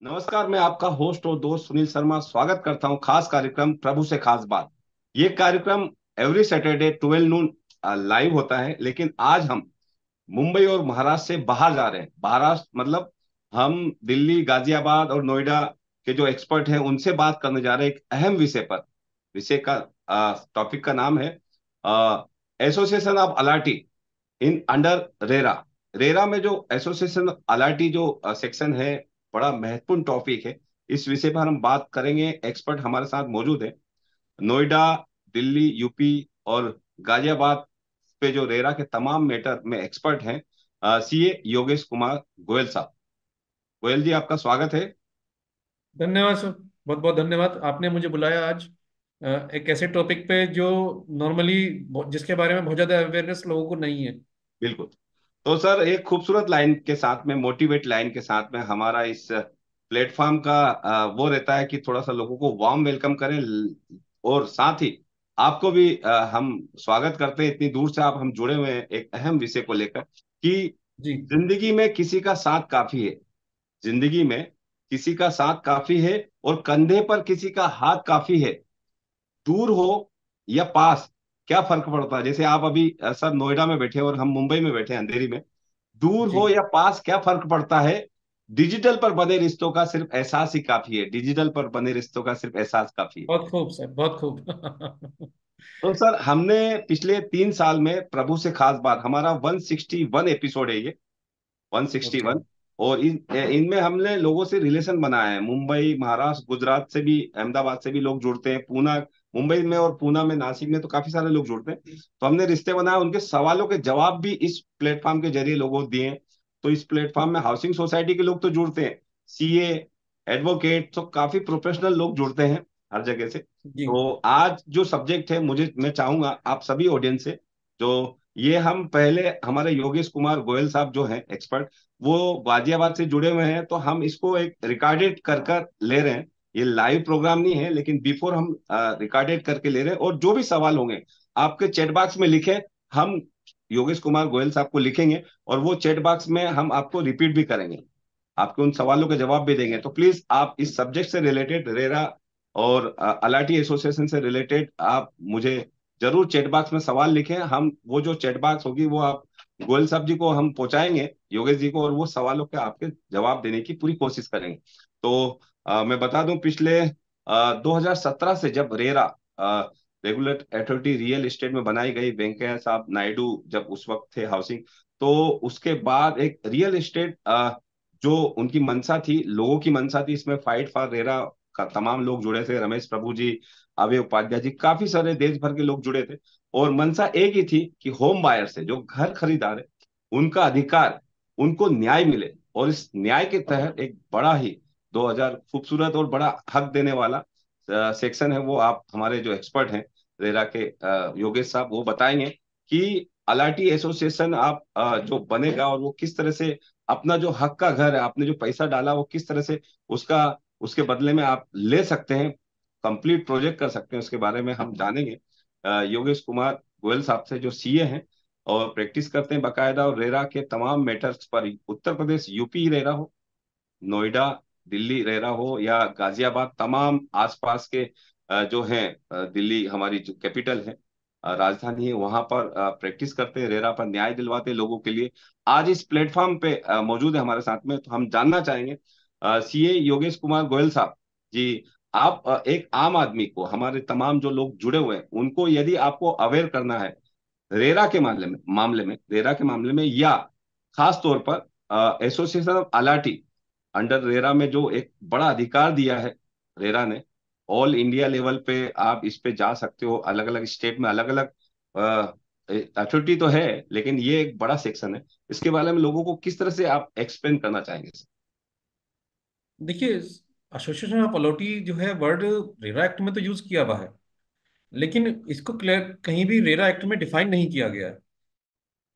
नमस्कार। मैं आपका होस्ट और दोस्त सुनील शर्मा स्वागत करता हूं खास कार्यक्रम प्रभु से खास बात। ये कार्यक्रम एवरी सैटरडे 12 नून लाइव होता है, लेकिन आज हम मुंबई और महाराष्ट्र से बाहर जा रहे हैं। महाराष्ट्र मतलब हम दिल्ली, गाजियाबाद और नोएडा के जो एक्सपर्ट हैं उनसे बात करने जा रहे हैं एक अहम विषय पर। विषय का टॉपिक का नाम है association of allottee in under RERA. RERA में जो एसोसिएशन अलाटी जो सेक्शन है, बड़ा महत्वपूर्ण टॉपिक है। इस विषय पर हम बात करेंगे। एक्सपर्ट हमारे साथ मौजूद है। नोएडा, दिल्ली, यूपी और गाजियाबाद पे जो रेरा के तमाम मैटर में एक्सपर्ट हैं, सीए योगेश कुमार गोयल साहब। गोयल जी, आपका स्वागत है। धन्यवाद सर। बहुत बहुत धन्यवाद, आपने मुझे बुलाया आज एक ऐसे टॉपिक पे जो नॉर्मली जिसके बारे में बहुत ज़्यादा अवेयरनेस लोगों को नहीं है। बिल्कुल। तो सर, एक खूबसूरत लाइन के साथ में, मोटिवेट लाइन के साथ में हमारा इस प्लेटफॉर्म का वो रहता है कि थोड़ा सा लोगों को वार्म वेलकम करें। और साथ ही आपको भी हम स्वागत करते हैं। इतनी दूर से आप हम जुड़े हुए हैं एक अहम विषय को लेकर कि जी। जिंदगी में किसी का साथ काफी है। जिंदगी में किसी का साथ काफी है और कंधे पर किसी का हाथ काफी है। दूर हो या पास, क्या फर्क पड़ता है? जैसे आप अभी सर नोएडा में बैठे हैं और हम मुंबई में बैठे हैं अंधेरी में। दूर जी। हो या पास, क्या फर्क पड़ता है? डिजिटल पर बने रिश्तों का सिर्फ एहसास ही काफी है। डिजिटल पर बने रिश्तों का सिर्फ एहसास काफी है। बहुत खूब सर, बहुत खूब। तो सर, हमने पिछले 3 साल में प्रभु से खास बात, हमारा 161 एपिसोड है ये, ओके। 161। और इनमें हमने लोगों से रिलेशन बनाया है। मुंबई, महाराष्ट्र, गुजरात से भी, अहमदाबाद से भी लोग जुड़ते हैं। पूना, मुंबई में और पूना में, नासिक में तो काफी सारे लोग जुड़ते हैं। तो हमने रिश्ते बनाए, उनके सवालों के जवाब भी इस प्लेटफॉर्म के जरिए लोगों को दिए हैं। तो इस प्लेटफॉर्म में हाउसिंग सोसाइटी के लोग तो जुड़ते हैं, सीए, एडवोकेट, तो काफी प्रोफेशनल लोग जुड़ते हैं हर जगह से। जी। तो आज जो सब्जेक्ट है, मैं चाहूंगा आप सभी ऑडियंस से, जो ये हम पहले हमारे योगेश कुमार गोयल साहब जो हैं एक्सपर्ट, वो गाजियाबाद से जुड़े हुए हैं, तो हम इसको एक रिकॉर्डेड कर कर ले रहे हैं। ये लाइव प्रोग्राम नहीं है, लेकिन बिफोर हम रिकॉर्डेड करके ले रहे हैं। और जो भी सवाल होंगे आपके चैट बॉक्स में लिखे, हम योगेश कुमार गोयल साहब को लिखेंगे और वो चैट बॉक्स में हम आपको रिपीट भी करेंगे। आपके उन सवालों के जवाब भी देंगे। तो प्लीज आप इस सब्जेक्ट से रिलेटेड, रेरा और अलाटी एसोसिएशन से रिलेटेड, आप मुझे जरूर चैट बॉक्स में सवाल लिखें। हम वो जो चैट बॉक्स होगी वो आप गोयल साहब जी को हम पहुंचाएंगे, योगेश जी को, और वो सवालों के आपके जवाब देने की पूरी कोशिश करेंगे। तो मैं बता दूं, पिछले 2017 से जब RERA regulate authority real estate में बनाई गई, वेंकैया साहब नायडू जब उस वक्त थे हाउसिंग, तो उसके बाद एक रियल एस्टेट जो उनकी मंशा थी, लोगों की मंशा थी, इसमें फाइट फॉर रेरा का तमाम लोग जुड़े थे। रमेश प्रभु जी, अभय उपाध्याय जी, काफी सारे देश भर के लोग जुड़े थे। और मंशा एक ही थी कि होम बायर से, जो घर खरीदार है, उनका अधिकार, उनको न्याय मिले। और इस न्याय के तहत एक बड़ा ही 2000 खूबसूरत और बड़ा हक देने वाला सेक्शन है। वो आप हमारे जो एक्सपर्ट हैं रेरा के, योगेश साहब, वो बताएंगे कि अलाटी एसोसिएशन आप जो बनेगा और वो किस तरह से अपना जो हक का घर है, आपने जो पैसा डाला, वो किस तरह से उसका, उसके बदले में आप ले सकते हैं, कंप्लीट प्रोजेक्ट कर सकते हैं, उसके बारे में हम जानेंगे योगेश कुमार गोयल साहब से, जो सीए हैं और प्रैक्टिस करते हैं बाकायदा, और रेरा के तमाम मैटर्स पर, उत्तर प्रदेश, यूपी रेरा हो, नोएडा, दिल्ली रेरा हो या गाजियाबाद, तमाम आसपास के जो हैं, दिल्ली हमारी जो कैपिटल है, राजधानी है, वहां पर प्रैक्टिस करते हैं, रेरा पर न्याय दिलवाते हैं लोगों के लिए। आज इस प्लेटफॉर्म पे मौजूद है हमारे साथ में। तो हम जानना चाहेंगे सीए योगेश कुमार गोयल साहब जी, आप एक आम आदमी को, हमारे तमाम जो लोग जुड़े हुए हैं उनको, यदि आपको अवेयर करना है रेरा के मामले में रेरा के मामले में, या खास तौर पर association of allottee under RERA में जो एक बड़ा अधिकार दिया है रेरा ने, ऑल इंडिया लेवल पे आप इस पे जा सकते हो। अलग अलग स्टेट में अलग अलग अथॉरिटी तो है, लेकिन ये एक बड़ा सेक्शन है। इसके बारे में लोगों को किस तरह से आप एक्सप्लेन करना चाहेंगे? देखिए, एसोसिएशन ऑफ अलॉटी जो है वर्ड रेरा एक्ट में तो यूज किया हुआ है, लेकिन इसको क्लियर कहीं भी रेरा एक्ट में डिफाइन नहीं किया गया है।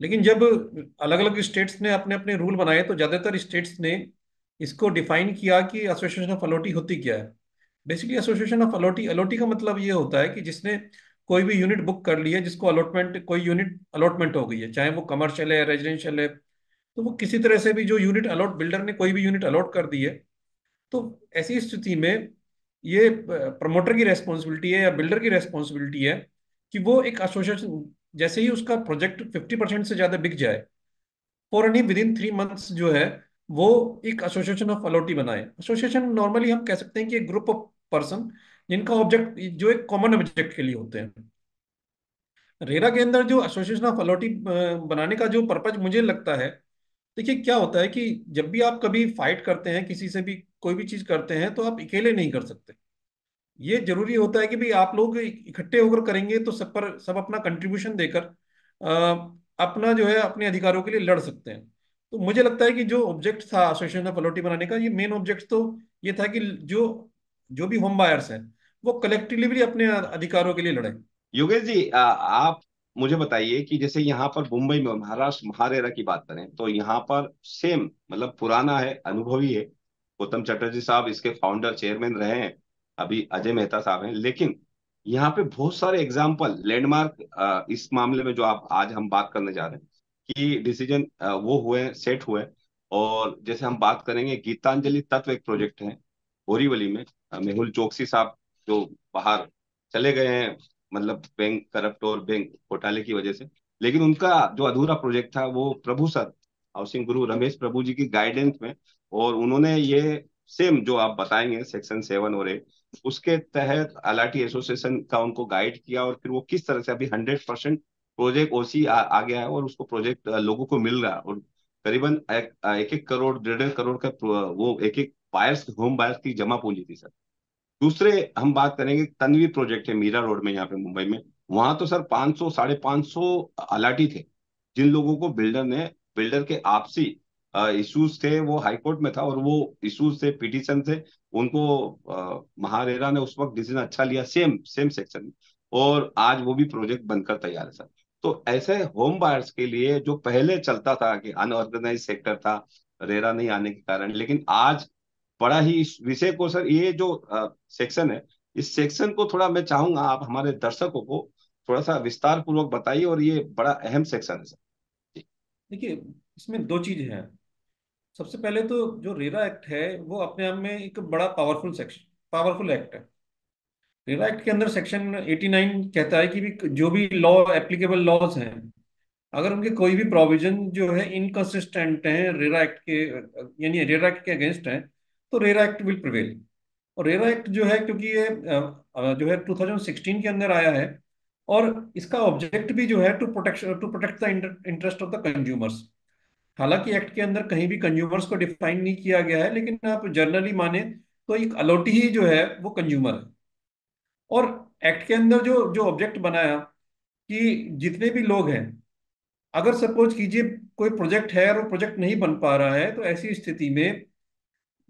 लेकिन जब अलग अलग स्टेट्स ने अपने अपने रूल बनाए तो ज्यादातर स्टेट्स ने इसको डिफाइन किया कि एसोसिएशन ऑफ अलॉटी होती क्या है। Basically association of allottee, allottee का मतलब ये होता है कि जिसने कोई भी यूनिट बुक कर ली है, जिसको अलॉटमेंट, कोई यूनिट अलॉटमेंट हो गई है, चाहे वो कमर्शियल है, रेजिडेंशियल है, तो वो किसी तरह से भी जो यूनिट अलॉट, बिल्डर ने कोई भी यूनिट अलॉट कर दी है, तो ऐसी स्थिति में ये प्रमोटर की रेस्पॉन्सिबिलिटी है या बिल्डर की रेस्पॉन्सिबिलिटी है कि वो एक एसोसिएशन, जैसे ही उसका प्रोजेक्ट 50% से ज्यादा बिक जाए, फौरन ही विदिन 3 मंथ्स जो है वो एक एसोसिएशन ऑफ अलॉटी बनाए। एसोसिएशन नॉर्मली हम कह सकते हैं कि एक ग्रुप ऑफ पर्सन जिनका ऑब्जेक्ट जो एक कॉमन ऑब्जेक्ट के लिए होते हैं। रेरा के अंदर जो एसोसिएशन ऑफ अलॉटी बनाने का जो पर्पज मुझे लगता है, देखिए क्या होता है कि जब भी आप कभी फाइट करते हैं किसी से भी, कोई भी चीज करते हैं, तो आप अकेले नहीं कर सकते। ये जरूरी होता है कि भाई आप लोग इकट्ठे होकर करेंगे तो सब पर सब अपना कंट्रीब्यूशन देकर अपना जो है अपने अधिकारों के लिए लड़ सकते हैं। तो मुझे लगता है कि जो ऑब्जेक्ट था एसोसिएशन ऑफ अलॉटी बनाने का, ये मेन ऑब्जेक्ट तो ये था कि जो जो भी होम बायर्स हैं वो कलेक्टिवली अपने अधिकारों के लिए लड़े। योगेश जी, आप मुझे बताइए कि जैसे यहाँ पर मुंबई में महाराष्ट्र महारेरा की बात करें तो यहाँ पर सेम मतलब पुराना है, अनुभवी है। गौतम चटर्जी साहब इसके फाउंडर चेयरमैन रहे हैं, अभी अजय मेहता साहब हैं। लेकिन यहाँ पे बहुत सारे एग्जाम्पल लैंडमार्क इस मामले में जो आप आज हम बात करने जा रहे हैं कि डिसीजन वो हुए सेट हुए। और जैसे हम बात करेंगे गीतांजलि तत्व एक प्रोजेक्ट है बोरीवली में, मेहुल चोकसी साहब जो बाहर चले गए हैं, मतलब बैंक करप्ट और बैंक घोटाले की वजह से। लेकिन उनका जो अधूरा प्रोजेक्ट था वो प्रभु सर, हाउसिंग गुरु रमेश प्रभु जी की गाइडेंस में, और उन्होंने ये सेम जो आप बताएंगे सेक्शन 7 और 8 उसके तहत अलाटी एसोसिएशन का उनको गाइड किया, और फिर वो किस तरह से अभी 100% प्रोजेक्ट ओसी आ गया है और उसको प्रोजेक्ट लोगों को मिल रहा है। और करीबन एक एक करोड़ 1.5 करोड़ का वो एक एक बायर्स होम बायर्स की जमा पूंजी थी सर। दूसरे हम बात करेंगे तन्वी प्रोजेक्ट है मीरा रोड में यहाँ पे मुंबई में। वहां तो सर 500 550 अलाटी थे, जिन लोगों को बिल्डर के आपसी इश्यूज थे, वो हाई कोर्ट में था और वो इश्यूज थे, पिटीशन थे उनको। महारेरा ने उस वक्त डिसीजन अच्छा लिया सेम सेम सेक्शन में, और आज वो भी प्रोजेक्ट बनकर तैयार है सर। तो ऐसे होम बायर्स के लिए जो पहले चलता था कि अनऑर्गेनाइज सेक्टर था रेरा नहीं आने के कारण, लेकिन आज बड़ा ही इस विषय को सर, ये जो सेक्शन है, इस सेक्शन को थोड़ा मैं चाहूंगा आप हमारे दर्शकों को थोड़ा सा विस्तार पूर्वक बताइए, और ये बड़ा अहम सेक्शन है सर। जी। देखिए, इसमें दो चीज हैं। सबसे पहले तो जो रेरा एक्ट है वो अपने आप में एक बड़ा पावरफुल एक्ट है। रेरा एक्ट के अंदर सेक्शन 89 कहता है कि भी जो भी लॉ एप्लीकेबल लॉज हैं, अगर उनके कोई भी प्रोविजन जो है इनकंसिस्टेंट हैं रेरा एक्ट के, यानी रेरा एक्ट के अगेंस्ट हैं, तो रेरा एक्ट विल प्रिवेल। और रेरा एक्ट जो है, क्योंकि ये जो है 2016 के अंदर आया है, और इसका ऑब्जेक्ट भी जो है to protect the interest of the consumers. हालांकि एक्ट के अंदर कहीं भी कंज्यूमर्स को डिफाइन नहीं किया गया है, लेकिन आप जनरली माने तो एक अलॉटी ही जो है वो कंज्यूमर है। और एक्ट के अंदर जो जो ऑब्जेक्ट बनाया कि जितने भी लोग हैं, अगर सपोज कीजिए कोई प्रोजेक्ट है और वो प्रोजेक्ट नहीं बन पा रहा है, तो ऐसी स्थिति में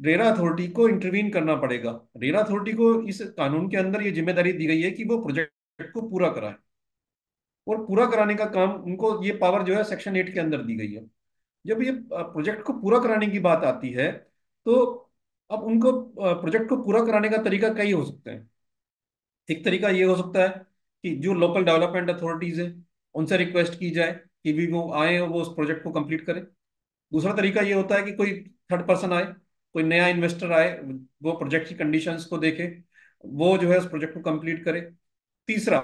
रेरा अथॉरिटी को इंटरवीन करना पड़ेगा। रेरा अथॉरिटी को इस कानून के अंदर ये जिम्मेदारी दी गई है कि वो प्रोजेक्ट को पूरा कराए, और पूरा कराने का काम उनको, ये पावर जो है सेक्शन 8 के अंदर दी गई है। जब ये प्रोजेक्ट को पूरा कराने की बात आती है, तो अब उनको प्रोजेक्ट को पूरा कराने का तरीका कई हो सकते हैं। एक तरीका ये हो सकता है कि जो लोकल डेवलपमेंट अथॉरिटीज है उनसे रिक्वेस्ट की जाए कि भी वो आए और वो उस प्रोजेक्ट को कंप्लीट करें। दूसरा तरीका ये होता है कि कोई थर्ड पर्सन आए, कोई नया इन्वेस्टर आए, वो प्रोजेक्ट की कंडीशंस को देखे, वो जो है उस प्रोजेक्ट को कंप्लीट करे। तीसरा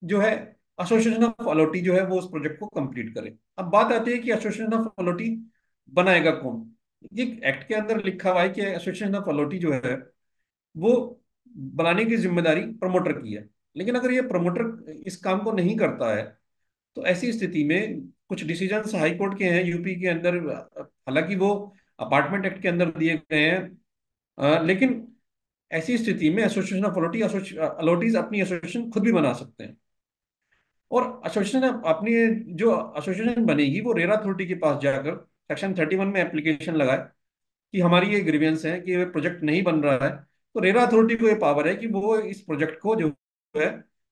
जो है एसोसिएशन ऑफ अलॉटी जो है वो उस प्रोजेक्ट को कंप्लीट करे। अब बात आती है कि एसोसिएशन ऑफ अलॉटी बनाएगा कौन। ये एक्ट के अंदर लिखा हुआ है कि एसोसिएशन ऑफ अलॉटी जो है वो बनाने की जिम्मेदारी प्रमोटर की है। लेकिन अगर ये प्रमोटर इस काम को नहीं करता है, तो ऐसी स्थिति में कुछ डिसीजंस हाई कोर्ट के हैं यूपी के अंदर, हालांकि वो अपार्टमेंट एक्ट के अंदर दिए गए हैं, लेकिन ऐसी स्थिति में एसोसिएशन ऑफ अलॉटीज अपनी एसोसिएशन खुद भी बना सकते हैं। और एसोसिएशन अपनी जो एसोसिएशन बनेगी वो रेरा अथॉरिटी के पास जाकर सेक्शन 31 में एप्लीकेशन लगाए कि हमारी ये ग्रीवियंस है कि ये प्रोजेक्ट नहीं बन रहा है। तो रेरा अथॉरिटी को ये पावर है कि वो इस प्रोजेक्ट को जो है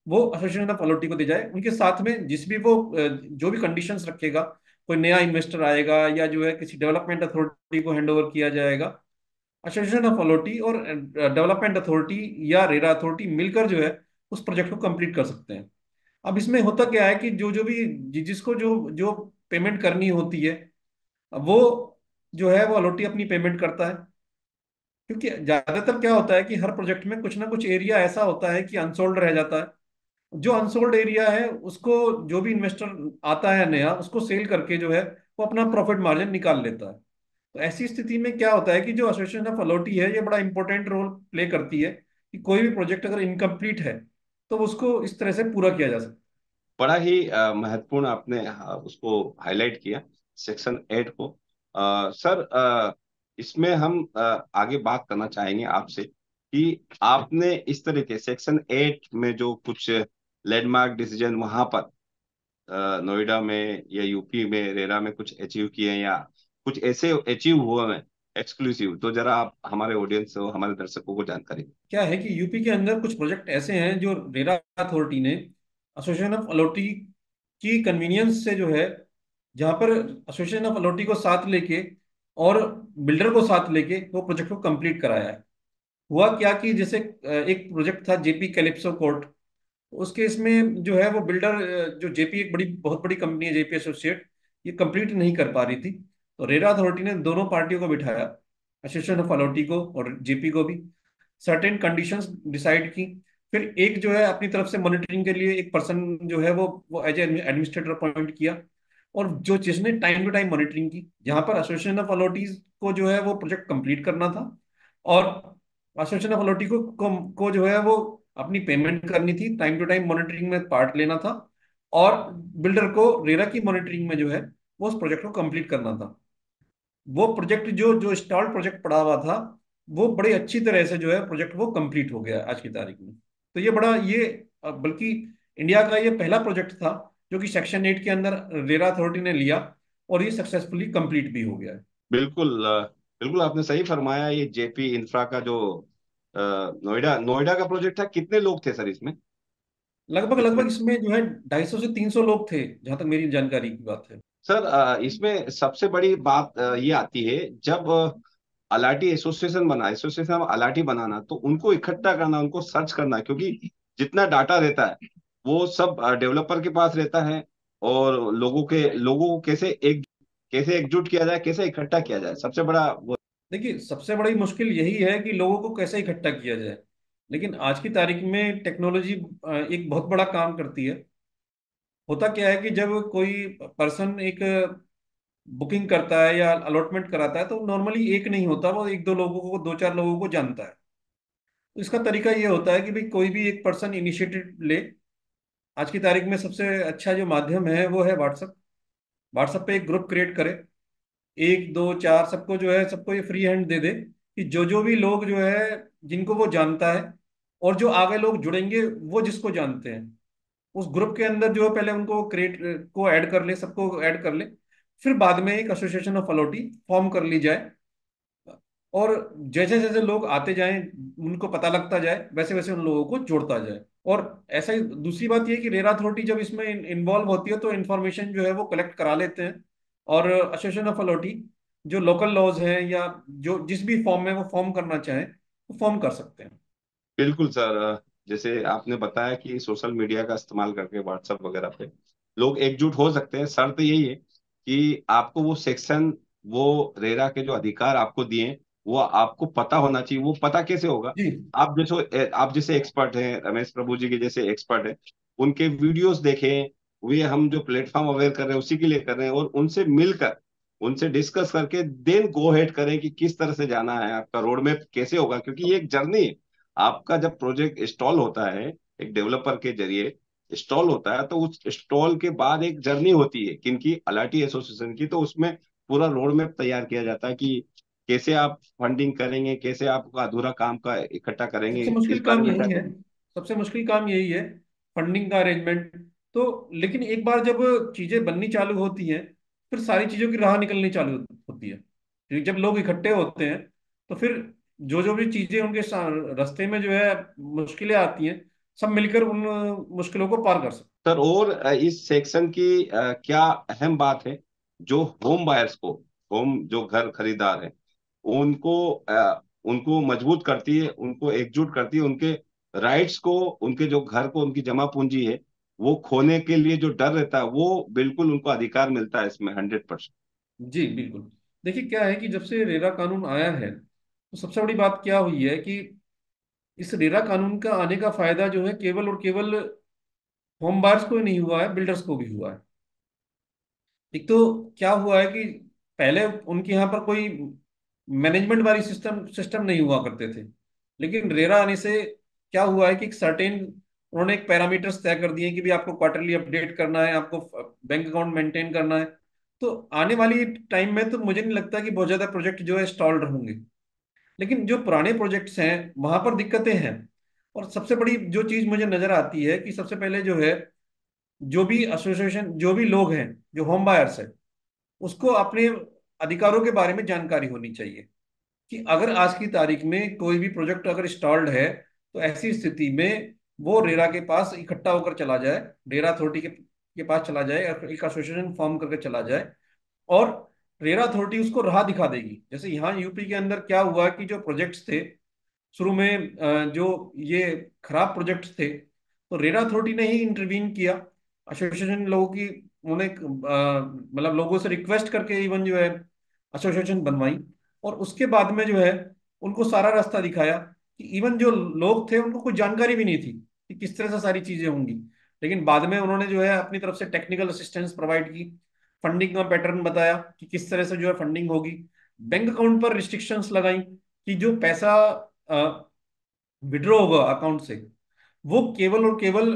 वो एसोसिएशन ऑफ अथॉरिटी को दे जाए। उनके साथ में जिस भी वो जो भी कंडीशंस रखेगा, कोई नया इन्वेस्टर आएगा या जो है किसी डेवलपमेंट अथॉरिटी को हैंड ओवर किया जाएगा, एसोसिएशन ऑफ अथॉरिटी और डेवलपमेंट अथॉरिटी या रेरा अथॉरिटी मिलकर जो है उस प्रोजेक्ट को कंप्लीट कर सकते हैं। अब इसमें होता क्या है कि जो जो भी जिसको जो जो पेमेंट करनी होती है, वो जो है वो अथॉरिटी अपनी पेमेंट करता है। क्योंकि ज्यादातर क्या होता है कि हर प्रोजेक्ट में कुछ ना कुछ एरिया ऐसा होता है कि अनसोल्ड रह जाता है। जो अनसोल्ड एरिया है उसको जो भी इन्वेस्टर आता है नया, उसको सेल करके जो है वो अपना प्रॉफिट मार्जिन निकाल लेता है। तो ऐसी स्थिति में क्या होता है कि जो एसोसिएशन ऑफ अलॉटी है ये बड़ा इंपॉर्टेंट रोल प्ले करती है कि कोई भी प्रोजेक्ट अगर इनकम्प्लीट है तो उसको इस तरह से पूरा किया जा सकता बड़ा ही महत्वपूर्ण आपने उसको हाईलाइट किया, सेक्शन 8 को। सर, इसमें हम आगे बात करना चाहेंगे आपसे कि आपने इस तरह के सेक्शन 8 में जो कुछ लैंडमार्क डिसीजन वहां पर नोएडा में या यूपी में रेरा में कुछ अचीव किए हैं, या कुछ ऐसे अचीव हुए हैं एक्सक्लूसिव, तो जरा आप हमारे ऑडियंस और हमारे दर्शकों को जानकारी दें। क्या है कि यूपी के अंदर कुछ प्रोजेक्ट ऐसे हैं जो रेरा अथॉरिटी ने एसोसिएशन ऑफ अलॉटी की कन्वीनियंस से जो है, जहां पर एसोसिएशन ऑफ अलॉटी को साथ लेके और बिल्डर को साथ लेके वो प्रोजेक्ट को कंप्लीट कराया है। हुआ क्या कि जैसे एक प्रोजेक्ट था जेपी कैलिप्सो कोर्ट। उसके इसमें जो है वो बिल्डर, जो जेपी एक बड़ी बहुत बड़ी कंपनी है जेपी एसोसिएट, ये कंप्लीट नहीं कर पा रही थी। तो रेरा अथॉरिटी ने दोनों पार्टियों को बिठाया, एसोसिएशन ऑफ अलॉटी को और जेपी को भी, सर्टेन कंडीशंस डिसाइड की। फिर एक जो है अपनी तरफ से मॉनिटरिंग के लिए एक पर्सन जो है वो एज एडमिनिस्ट्रेटर अपॉइंट किया, और जो जिसने टाइम टू टाइम मॉनिटरिंग की, जहां पर एसोसिएशन ऑफ अलॉटीज को जो है वो प्रोजेक्ट कंप्लीट करना था, और एसोसिएशन ऑफ अलॉटी को जो है वो अपनी पेमेंट करनी थी, टाइम टू टाइम मॉनिटरिंग में पार्ट लेना था, और बिल्डर को रेरा की मॉनिटरिंग में जो है वो उस प्रोजेक्ट को कंप्लीट करना था। वो प्रोजेक्ट जो जो स्टॉल्ड प्रोजेक्ट पड़ा हुआ था, वो बड़ी अच्छी तरह से जो है प्रोजेक्ट वो कंप्लीट हो गया आज की तारीख में। तो ये बड़ा ये बल्कि इंडिया का ये पहला प्रोजेक्ट था जो कि सेक्शन 8 के अंदर रेरा अथॉरिटी ने लिया, और ये सक्सेसफुली कंप्लीट भी हो गया है। बिल्कुल, बिल्कुल आपने सही फरमाया। ये जेपी इंफ्रा का जो नोएडा नोएडा का प्रोजेक्ट था, कितने लोग थे सर इसमें? लगभग इसमें लगभग इसमें जो है 250 से 300 लोग थे, जहां तक मेरी जानकारी की बात है। सर, इसमें सबसे बड़ी बात ये आती है, जब अलाटी एसोसिएशन बना, एसोसिएशन अलाटी बनाना, तो उनको इकट्ठा करना, उनको सर्च करना, क्योंकि जितना डाटा रहता है वो सब डेवलपर के पास रहता है। और लोगों को कैसे एकजुट किया जाए, कैसे इकट्ठा किया जाए, सबसे बड़ा वो। देखिए, सबसे बड़ी मुश्किल यही है कि लोगों को कैसे इकट्ठा किया जाए। लेकिन आज की तारीख में टेक्नोलॉजी एक बहुत बड़ा काम करती है। होता क्या है कि जब कोई पर्सन एक बुकिंग करता है या अलॉटमेंट कराता है, तो नॉर्मली एक नहीं होता, वो एक दो लोगों को, दो चार लोगों को जानता है। तो इसका तरीका ये होता है कि भाई कोई भी एक पर्सन इनिशिएटिव ले। आज की तारीख में सबसे अच्छा जो माध्यम है वो है व्हाट्सएप। व्हाट्सएप पे एक ग्रुप क्रिएट करे, एक दो चार सबको जो है सबको ये फ्री हैंड दे दे कि जो जो भी लोग जो है जिनको वो जानता है, और जो आगे लोग जुड़ेंगे वो जिसको जानते हैं, उस ग्रुप के अंदर जो है पहले उनको क्रिएट को ऐड कर ले, सबको ऐड कर ले। फिर बाद में एक एसोसिएशन ऑफ अलॉटी फॉर्म कर ली जाए, और जैसे जैसे लोग आते जाएं, उनको पता लगता जाए, वैसे वैसे उन लोगों को जोड़ता जाए। और ऐसा ही दूसरी बात ये है कि रेरा अथॉरिटी जब इसमें इन्वॉल्व होती है तो इन्फॉर्मेशन जो है वो कलेक्ट करा लेते हैं, और एसोसिएशन ऑफ अलॉटी जो लोकल लॉज हैं या जो जिस भी फॉर्म में वो फॉर्म करना चाहें वो फॉर्म कर सकते हैं। बिल्कुल सर, जैसे आपने बताया कि सोशल मीडिया का इस्तेमाल करके व्हाट्सएप वगैरह पे लोग एकजुट हो सकते हैं। शर्त यही है कि आपको वो सेक्शन, वो रेरा के जो अधिकार आपको दिए हैं, वो आपको पता होना चाहिए। वो पता कैसे होगा? जी आप जैसे एक्सपर्ट हैं, रमेश प्रभु जी के जैसे एक्सपर्ट हैं, उनके वीडियोस देखें। वे हम जो प्लेटफॉर्म अवेयर कर रहे हैं उसी के लिए कर रहे हैं, और उनसे मिलकर, उनसे डिस्कस करके देन गो हेड करें कि किस तरह से जाना है, आपका रोड मैप कैसे होगा, क्योंकि ये एक जर्नी है। आपका जब प्रोजेक्ट इंस्टॉल होता है एक डेवलपर के जरिए, इंस्टॉल होता है, तो उस इंस्टॉल के बाद एक जर्नी होती है किनकी, अलाटी एसोसिएशन की। तो उसमें पूरा रोड मैप तैयार किया जाता है कि कैसे आप फंडिंग करेंगे, कैसे आप अधूरा काम का इकट्ठा करेंगे, सबसे इस मुश्किल बारे काम में यही है, सबसे मुश्किल काम यही है, फंडिंग का अरेंजमेंट। तो लेकिन एक बार जब चीजें बननी चालू होती हैं, फिर सारी चीजों की राह निकलनी चालू होती है। क्योंकि जब लोग इकट्ठे होते हैं तो फिर जो जो भी चीजें उनके रास्ते में जो है मुश्किलें आती हैं, सब मिलकर उन मुश्किलों को पार कर सकते सर, और इस सेक्शन की क्या अहम बात है, जो होम बायर्स को, होम जो घर खरीदार है, उनको उनको मजबूत करती है, उनको एकजुट करती है, उनके राइट्स को, उनके जो घर को, उनकी जमा पूंजी है, वो खोने के लिए जो डर रहता है, वो बिल्कुल उनको अधिकार मिलता है इसमें 100%। हैं। जी बिल्कुल। देखिए क्या है कि जब से रेरा कानून आया है, तो सबसे बड़ी बात क्या हुई है कि इस रेरा कानून का आने का फायदा जो है केवल और केवल होम बायर्स को ही नहीं हुआ है, बिल्डर्स को भी हुआ है। एक तो क्या हुआ है कि पहले उनके यहाँ पर कोई मैनेजमेंट वाली सिस्टम सिस्टम नहीं हुआ करते थे, लेकिन रेरा आने से क्या हुआ है कि एक सर्टेन उन्होंने एक पैरामीटर्स तय कर दिए कि भी आपको क्वार्टरली अपडेट करना है, आपको बैंक अकाउंट मेंटेन करना है। तो आने वाली टाइम में तो मुझे नहीं लगता कि बहुत ज्यादा प्रोजेक्ट जो है स्टॉल्ड होंगे। लेकिन जो पुराने प्रोजेक्ट्स हैं वहां पर दिक्कतें हैं। और सबसे बड़ी जो चीज मुझे नजर आती है कि सबसे पहले जो है, जो भी एसोसिएशन, जो भी लोग हैं, जो होम बायर्स है, उसको अपने अधिकारों के बारे में जानकारी होनी चाहिए। कि अगर आज की तारीख में कोई भी प्रोजेक्ट अगर स्टॉल्ड है, तो ऐसी स्थिति में वो रेरा के पास इकट्ठा होकर चला जाए, रेरा अथॉरिटी के पास चला जाए, एक एसोसिएशन फॉर्म करके चला जाए। और रेरा अथॉरिटी उसको राह दिखा देगी। जैसे यहाँ यूपी के अंदर क्या हुआ कि जो प्रोजेक्ट्स थे शुरू में, जो ये खराब प्रोजेक्ट्स थे, तो रेरा अथॉरिटी ने ही इंटरवीन किया। एसोसिएशन लोगों की उन्होंने मतलब लोगों से रिक्वेस्ट करके इवन जो है एसोसिएशन बनवाई। और उसके बाद में जो है उनको सारा रास्ता दिखाया कि इवन जो लोग थे उनको कोई जानकारी भी नहीं थी कि किस तरह से सारी चीजें होंगी। लेकिन बाद में उन्होंने जो है अपनी तरफ से टेक्निकल असिस्टेंस प्रोवाइड की, फंडिंग का पैटर्न बताया कि किस तरह से जो है फंडिंग होगी, बैंक अकाउंट पर रिस्ट्रिक्शंस लगाई कि जो पैसा विड्रॉ होगा अकाउंट से, वो केवल और केवल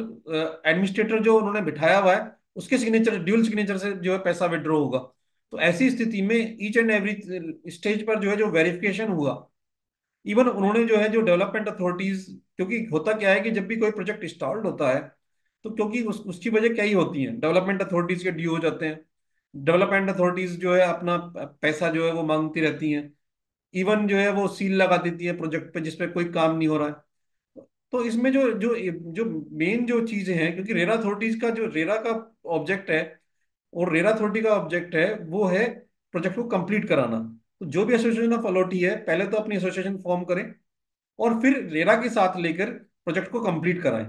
एडमिनिस्ट्रेटर जो उन्होंने बिठाया हुआ है उसके सिग्नेचर, ड्यूल सिग्नेचर से जो है पैसा विड्रॉ होगा। तो ऐसी स्थिति में ईच एंड एवरी स्टेज पर जो है जो वेरिफिकेशन हुआ, इवन उन्होंने जो है जो डेवलपमेंट अथॉरिटीज, क्योंकि होता क्या है कि जब भी कोई प्रोजेक्ट इंस्टॉल्ड होता है, तो क्योंकि उसकी वजह क्या ही होती है, डेवलपमेंट अथॉरिटीज के ड्यू हो जाते हैं। डेवलपमेंट अथॉरिटीज जो है अपना पैसा जो है वो मांगती रहती हैं। इवन जो है वो सील लगा देती है प्रोजेक्ट पे जिसपे कोई काम नहीं हो रहा है। तो इसमें जो जो जो मेन जो चीजें हैं, क्योंकि रेरा अथॉरिटीज का जो रेरा का ऑब्जेक्ट है और रेरा अथॉरिटी का ऑब्जेक्ट है वो है प्रोजेक्ट को कंप्लीट कराना। तो जो भी एसोसिएशन ऑफ अथॉरिटी है पहले तो अपनी एसोसिएशन फॉर्म करें और फिर रेरा के साथ लेकर प्रोजेक्ट को कंप्लीट कराएं।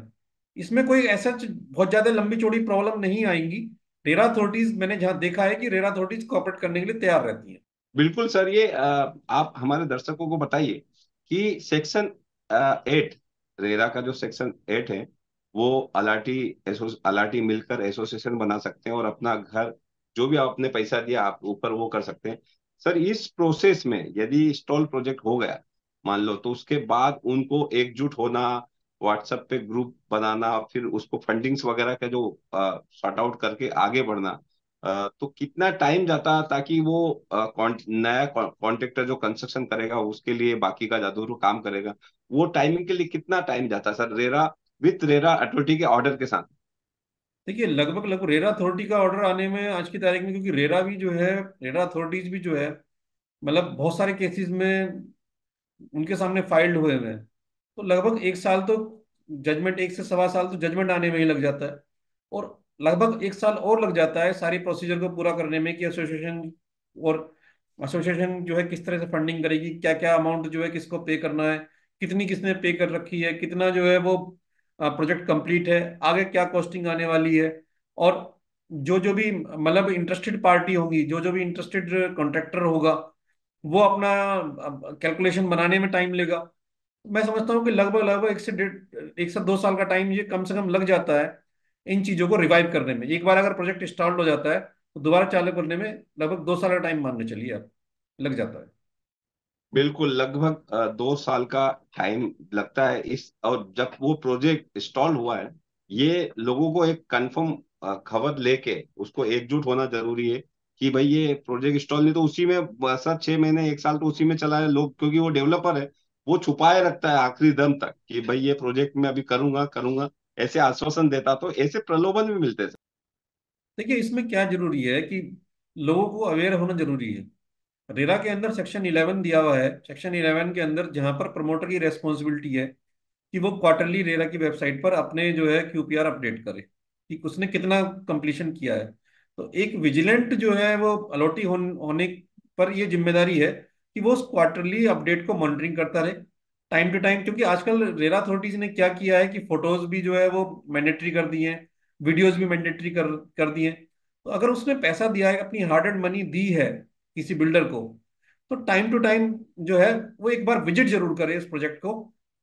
इसमें कोई ऐसा बहुत ज्यादा लंबी चौड़ी प्रॉब्लम नहीं आएंगी। रेरा अथॉरिटीज, मैंने जहां देखा है कि रेरा अथॉरिटीज कोऑपरेट करने के लिए तैयार रहती हैं। बिल्कुल सर, ये आप हमारे दर्शकों को बताइए कि सेक्शन 8, रेरा का जो सेक्शन 8 है, वो अलाटी अलाटी मिलकर एसोसिएशन बना सकते हैं और अपना घर, जो भी आपने पैसा दिया आप ऊपर वो कर सकते हैं। सर, इस प्रोसेस में यदि स्टॉल प्रोजेक्ट हो गया मान लो, तो उसके बाद उनको एकजुट होना, व्हाट्सएप पे ग्रुप बनाना, फिर उसको फंडिंग्स वगैरह का जो सॉर्ट आउट करके आगे बढ़ना, तो कितना टाइम जाता ताकि वो नया कॉन्ट्रेक्टर जो कंस्ट्रक्शन करेगा उसके लिए बाकी का जादू काम करेगा, वो टाइमिंग के लिए कितना टाइम जाता sir, RERA with RERA authority के ऑर्डर के साथ? देखिए लगभग लगभग रेरा अथॉरिटी का ऑर्डर आने में आज की तारीख में, क्योंकि रेरा भी जो है, रेरा अथॉरिटीज भी जो है, मतलब बहुत सारे केसेस में उनके सामने फाइल्ड हुए हुए हैं। तो लगभग एक साल तो जजमेंट, 1 से 1.25 साल तो जजमेंट आने में ही लग जाता है। और लगभग 1 साल और लग जाता है सारी प्रोसीजर को पूरा करने में कि और एसोसिएशन जो है किस तरह से फंडिंग करेगी, क्या क्या अमाउंट जो है किसको पे करना है, कितनी किसने पे कर रखी है, कितना जो है वो प्रोजेक्ट कंप्लीट है, आगे क्या कॉस्टिंग आने वाली है। और जो जो भी मतलब इंटरेस्टेड पार्टी होंगी, जो जो भी इंटरेस्टेड कॉन्ट्रैक्टर होगा, वो अपना कैलकुलेशन बनाने में टाइम लेगा। मैं समझता हूँ कि लगभग लगभग 1 से 2 साल का टाइम ये कम से कम लग जाता है इन चीजों को रिवाइव करने में। एक बार अगर प्रोजेक्ट स्टार्ट हो जाता है तो दोबारा चालू करने में लगभग 2 साल का टाइम मान के चलिए आप, लग जाता है। बिल्कुल, लगभग 2 साल का टाइम लगता है इस, और जब वो प्रोजेक्ट इंस्टॉल हुआ है, ये लोगों को एक कंफर्म खबर लेके उसको एकजुट होना जरूरी है कि भाई ये प्रोजेक्ट इंस्टॉल नहीं, तो उसी में सर 6 महीने 1 साल तो उसी में चला है लोग, क्योंकि वो डेवलपर है, वो छुपाए रखता है आखिरी दम तक कि भाई ये प्रोजेक्ट मैं अभी करूंगा करूंगा, ऐसे आश्वासन देता, तो ऐसे प्रलोभन भी मिलते हैं सर। देखिए इसमें क्या जरूरी है कि लोगों को अवेयर होना जरूरी है। रेरा के अंदर सेक्शन 11 दिया हुआ है। सेक्शन 11 के अंदर जहां पर प्रमोटर की रेस्पॉन्सिबिलिटी है कि वो क्वार्टरली रेरा की वेबसाइट पर अपने जो है क्यूपीआर अपडेट करे कि उसने कितना कंप्लीशन किया है। तो एक विजिलेंट जो है वो अलॉटी होने पर ये जिम्मेदारी है कि वो उस क्वार्टरली अपडेट को मॉनिटरिंग करता रहे टाइम टू टाइम। क्योंकि आजकल रेरा अथॉरिटीज ने क्या किया है कि फोटोज भी जो है वो मैंडेटरी कर दिए हैं, वीडियोज भी मैंडेटरी कर दिए हैं। तो अगर उसने पैसा दिया है, अपनी हार्ड एंड मनी दी है किसी बिल्डर को, तो टाइम टू टाइम जो है वो एक बार विजिट जरूर करे इस प्रोजेक्ट को,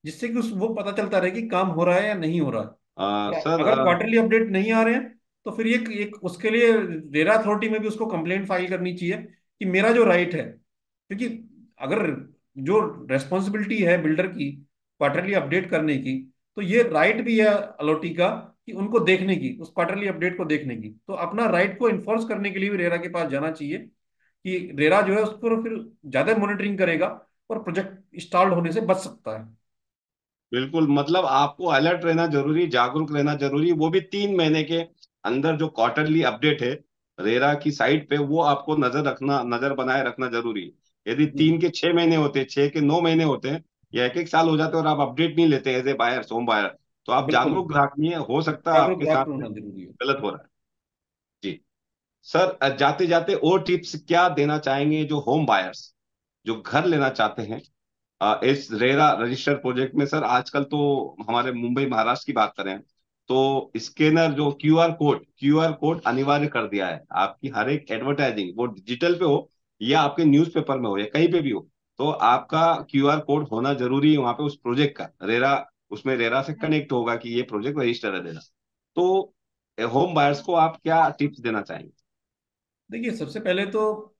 जिससे कि उस वो पता चलता रहे कि काम हो रहा है या नहीं हो रहा है। और सर, अगर क्वार्टरली अपडेट नहीं आ रहे हैं तो फिर ये एक उसके लिए रेरा अथॉरिटी में भी उसको कंप्लेंट फाइल करनी चाहिए कि मेरा जो राइट है, क्योंकि अगर जो रेस्पॉन्सिबिलिटी है बिल्डर की क्वार्टरली अपडेट करने की, तो ये राइट भी है अलॉटी का कि उनको देखने की, उस क्वार्टरली अपडेट को देखने की। तो अपना राइट को इन्फोर्स करने के लिए भी रेरा के पास जाना चाहिए कि रेरा जो है उसको फिर ज्यादा मॉनिटरिंग करेगा और प्रोजेक्ट स्टॉल होने से बच सकता है। बिल्कुल, मतलब आपको अलर्ट रहना जरूरी, जागरूक रहना जरूरी, वो भी 3 महीने के अंदर जो क्वार्टरली अपडेट है रेरा की साइट पे, वो आपको नजर रखना, नजर बनाए रखना जरूरी है। यदि जी 3 के 6 महीने होते, 6 के 9 महीने होते हैं, या एक एक साल हो जाते और आप अपडेट नहीं लेते as a buyer, home buyer, तो आप बिल्कुल, जागरूक ग्राहक नहीं है, हो सकता है जागरूक आपके ग्राहक साथ में होना जरूरी है। गलत हो रहा है। जी सर, जाते जाते और टिप्स क्या देना चाहेंगे जो होम बायर्स जो घर लेना चाहते हैं इस रेरा रजिस्टर्ड प्रोजेक्ट में? सर आजकल तो हमारे मुंबई महाराष्ट्र की बात करें तो स्कैनर, जो क्यूआर कोड अनिवार्य कर दिया है। आपकी हर एक एडवर्टाइजिंग, वो डिजिटल पे हो या आपके न्यूज़पेपर में हो या कहीं पे भी हो, तो आपका क्यूआर कोड होना जरूरी है वहां पे, उस प्रोजेक्ट का। रेरा उसमें रेरा से कनेक्ट होगा कि ये प्रोजेक्ट रजिस्टर है रेरा। तो होम बायर्स को आप क्या टिप्स देना चाहेंगे? देखिए, सबसे पहले तो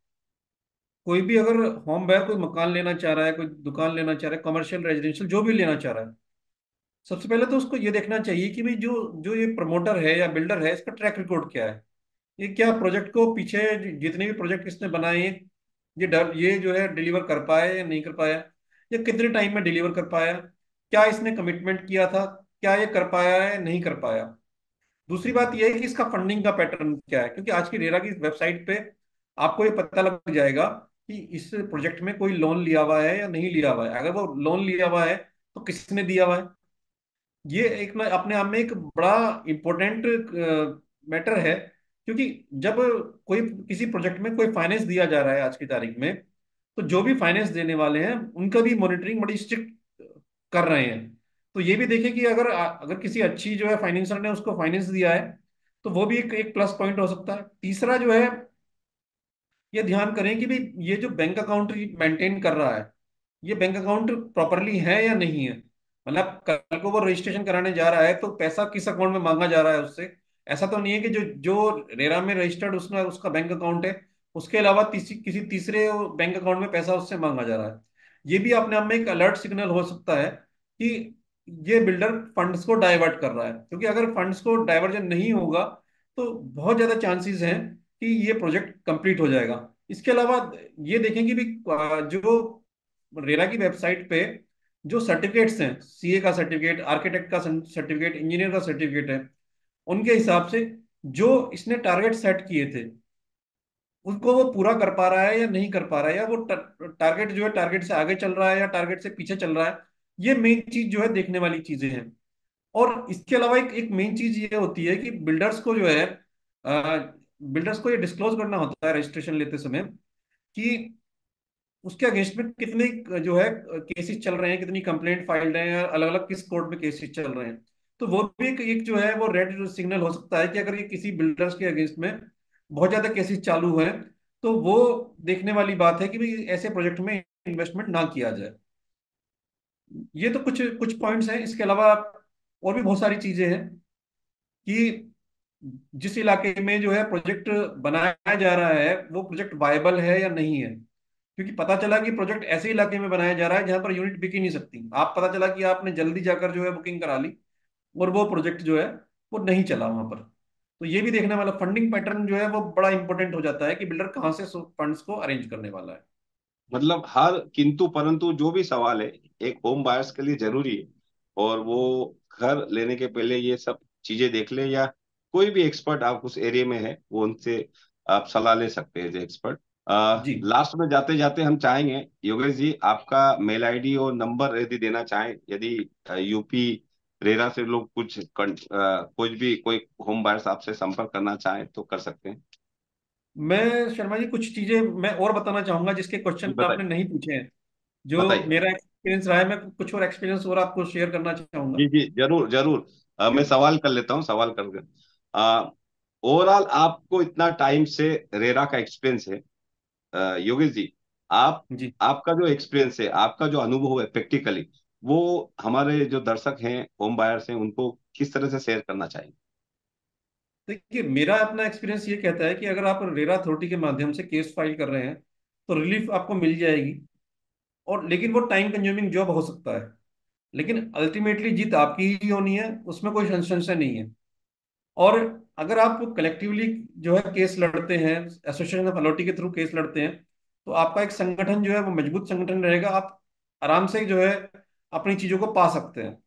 कोई भी अगर होम बायर कोई मकान लेना चाह रहा है, कोई दुकान लेना चाह रहा है, कमर्शियल रेजिडेंशियल जो भी लेना चाह रहा है, सबसे पहले तो उसको ये देखना चाहिए कि भाई जो जो ये प्रमोटर है या बिल्डर है, इसका ट्रैक रिकॉर्ड क्या है। ये क्या प्रोजेक्ट को पीछे जितने भी प्रोजेक्ट इसने बनाए हैं, ये जो है डिलीवर कर पाया या नहीं कर पाया, या कितने टाइम में डिलीवर कर पाया, क्या इसने कमिटमेंट किया था, क्या ये कर पाया है नहीं कर पाया। दूसरी बात यह है कि इसका फंडिंग का पैटर्न क्या है, क्योंकि आज की रेरा की वेबसाइट पे आपको ये पता लग जाएगा कि इस प्रोजेक्ट में कोई लोन लिया हुआ है या नहीं लिया हुआ है। अगर वो लोन लिया हुआ है तो किसने दिया हुआ है। ये एक ना अपने आप में एक बड़ा इंपॉर्टेंट मैटर है, क्योंकि जब कोई किसी प्रोजेक्ट में कोई फाइनेंस दिया जा रहा है आज की तारीख में, तो जो भी फाइनेंस देने वाले हैं उनका भी मॉनिटरिंग बड़ी स्ट्रिक्ट कर रहे हैं। तो ये भी देखें कि अगर अगर किसी अच्छी जो है फाइनेंसर ने उसको फाइनेंस दिया है, तो वो भी एक प्लस पॉइंट हो सकता है। तीसरा जो है, ये ध्यान करें कि भाई ये जो बैंक अकाउंट मेंटेन कर रहा है, ये बैंक अकाउंट प्रॉपरली है या नहीं है। मतलब कल को वो रजिस्ट्रेशन कराने जा रहा है तो पैसा किस अकाउंट में मांगा जा रहा है उससे। ऐसा तो नहीं है कि जो जो रेरा में रजिस्टर्ड उसका उसका बैंक अकाउंट है, उसके अलावा किसी तीसरे बैंक अकाउंट में पैसा उससे मांगा जा रहा है। ये भी अपने आप में एक अलर्ट सिग्नल हो सकता है कि ये बिल्डर फंड्स को डाइवर्ट कर रहा है। क्योंकि अगर फंड्स को डाइवर्जन नहीं होगा तो बहुत ज्यादा चांसेस हैं कि ये प्रोजेक्ट कंप्लीट हो जाएगा। इसके अलावा ये देखें कि भी जो रेरा की वेबसाइट पे जो सर्टिफिकेट्स हैं, सीए का सर्टिफिकेट, आर्किटेक्ट का सर्टिफिकेट, इंजीनियर का सर्टिफिकेट है, उनके हिसाब से जो इसने टारगेट सेट किए थे उनको वो पूरा कर पा रहा है या नहीं कर पा रहा है, या वो टारगेट जो है टारगेट से आगे चल रहा है या टारगेट से पीछे चल रहा है। ये मेन चीज जो है देखने वाली चीजें हैं। और इसके अलावा एक एक मेन चीज ये होती है कि बिल्डर्स को जो है बिल्डर्स को ये डिस्क्लोज करना होता है रजिस्ट्रेशन लेते समय कि उसके अगेंस्ट में कितने जो है केसेस चल रहे हैं, कितनी कंप्लेंट फाइल्ड हैं, अलग अलग किस कोर्ट में केसेस चल रहे हैं। तो वो भी एक जो है वो रेड सिग्नल हो सकता है कि अगर ये किसी बिल्डर्स के अगेंस्ट में बहुत ज्यादा केसेस चालू हैं, तो वो देखने वाली बात है कि भाई ऐसे प्रोजेक्ट में इन्वेस्टमेंट ना किया जाए। ये तो कुछ कुछ पॉइंट्स हैं। इसके अलावा और भी बहुत सारी चीजें हैं कि जिस इलाके में जो है प्रोजेक्ट बनाया जा रहा है वो प्रोजेक्ट वायबल है या नहीं है। क्योंकि पता चला कि प्रोजेक्ट ऐसे इलाके में बनाया जा रहा है जहां पर यूनिट बिक ही नहीं सकती, आप पता चला कि आपने जल्दी जाकर जो है बुकिंग करा ली और वो प्रोजेक्ट जो है वो नहीं चला वहां पर। तो ये भी देखने वाला फंडिंग पैटर्न जो है वो बड़ा इंपॉर्टेंट हो जाता है कि बिल्डर कहाँ से फंड्स को अरेंज करने वाला है। मतलब हर किंतु परंतु जो भी सवाल है एक होम बायर्स के लिए जरूरी है, और वो घर लेने के पहले ये सब चीजें देख ले, या कोई भी एक्सपर्ट आप उस एरिया में है वो उनसे आप सलाह ले सकते हैं, जो एक्सपर्ट। जी, लास्ट में जाते जाते हम चाहेंगे योगेश जी, आपका मेल आईडी और नंबर यदि देना चाहें, यदि यूपी रेरा से लोग कुछ भी कोई होम बायर्स आपसे संपर्क करना चाहें तो कर सकते हैं। मैं शर्मा जी कुछ चीजें मैं और बताना चाहूंगा जिसके जी क्वेश्चन आपने बताइए, नहीं पूछे हैं। जो बताइए। मेरा एक्सपीरियंस रहा है, मैं कुछ और एक्सपीरियंस और आपको शेयर करना चाहूंगा। जी जी, जरूर जरूर। मैं जी सवाल कर लेता हूँ, सवाल कर ओवरऑल आपको इतना टाइम से रेरा का एक्सपीरियंस है, योगेश जी, आप जी। आपका जो एक्सपीरियंस है, आपका जो अनुभव है प्रैक्टिकली, वो हमारे जो दर्शक हैं, होम बायर्स हैं, उनको किस तरह से शेयर करना चाहिए? देखिए, मेरा अपना एक्सपीरियंस ये कहता है कि अगर आप रेरा अथॉरिटी के माध्यम से केस फाइल कर रहे हैं तो रिलीफ आपको मिल जाएगी। और लेकिन वो टाइम कंज्यूमिंग जॉब हो सकता है, लेकिन अल्टीमेटली जीत आपकी ही होनी है, उसमें कोई संशय नहीं है। और अगर आप कलेक्टिवली जो है केस लड़ते हैं, एसोसिएशन ऑफ अथॉरिटी के थ्रू केस लड़ते हैं, तो आपका एक संगठन जो है वो मजबूत संगठन रहेगा। आप आराम से जो है अपनी चीजों को पा सकते हैं।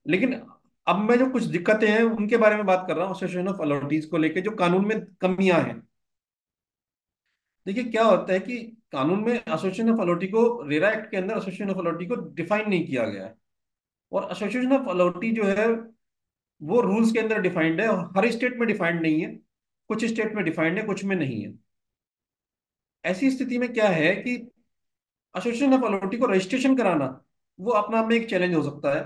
लेकिन अब मैं जो कुछ दिक्कतें हैं उनके बारे में बात कर रहा हूँ, एसोसिएशन ऑफ अथॉरिटीज को लेके जो कानून में कमियां हैं। देखिए, क्या होता है कि कानून में एसोसिएशन ऑफ अथॉरिटी को, रेरा एक्ट के अंदर एसोसिएशन ऑफ अथॉरिटी को डिफाइन नहीं किया गया है। और एसोसिएशन ऑफ अथॉरिटी जो है वो रूल्स के अंदर डिफाइंड है, और हर स्टेट में डिफाइंड नहीं है। कुछ स्टेट में डिफाइंड है, कुछ में नहीं है। ऐसी स्थिति में क्या है कि एसोसिएशन ऑफ अथॉरिटी को रजिस्ट्रेशन कराना वो अपना आप में एक चैलेंज हो सकता है।